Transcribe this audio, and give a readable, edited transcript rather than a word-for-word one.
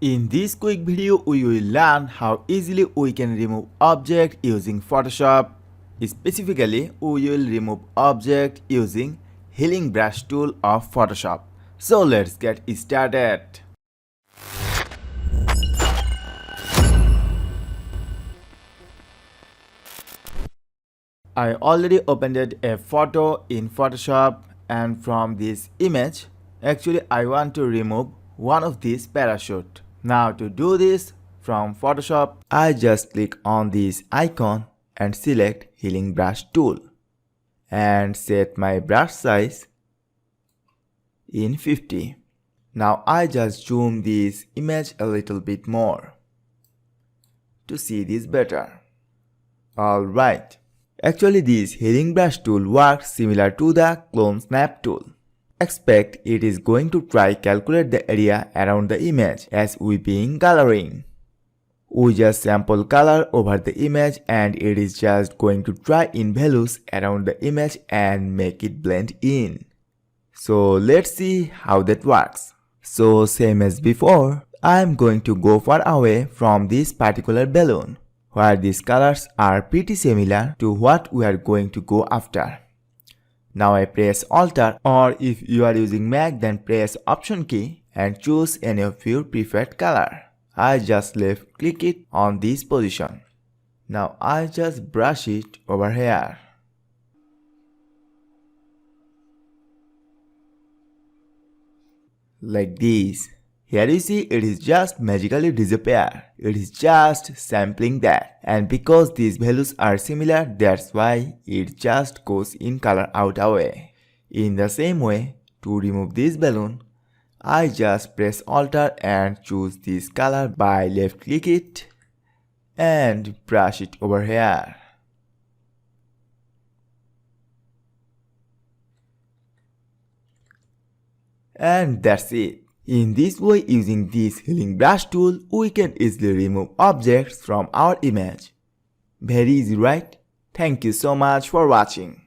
In this quick video, we will learn how easily we can remove object using Photoshop. Specifically, we will remove object using Healing Brush tool of Photoshop. So let's get started. I already opened a photo in Photoshop, and from this image, actually I want to remove one of these parachute. Now to do this, from Photoshop, I just click on this icon and select Healing Brush tool and set my brush size in 50. Now I just zoom this image a little bit more to see this better. Alright. Actually, this Healing Brush tool works similar to the Clone Snap tool. Expect it is going to try calculate the area around the image as we being coloring. We just sample color over the image and it is just going to try in values around the image and make it blend in. So let's see how that works. So same as before, I am going to go far away from this particular balloon, where these colors are pretty similar to what we are going to go after. Now I press Alt, or if you are using Mac then press Option key and choose any of your preferred color. I just left click it on this position. Now I just brush it over here. Like this. Here you see it is just magically disappear. It is just sampling that. And because these values are similar, that's why it just goes in color out away. In the same way, to remove this balloon, I just press Alt and choose this color by left click it and brush it over here. And that's it. In this way, using this Healing Brush tool, we can easily remove objects from our image. Very easy, right? Thank you so much for watching.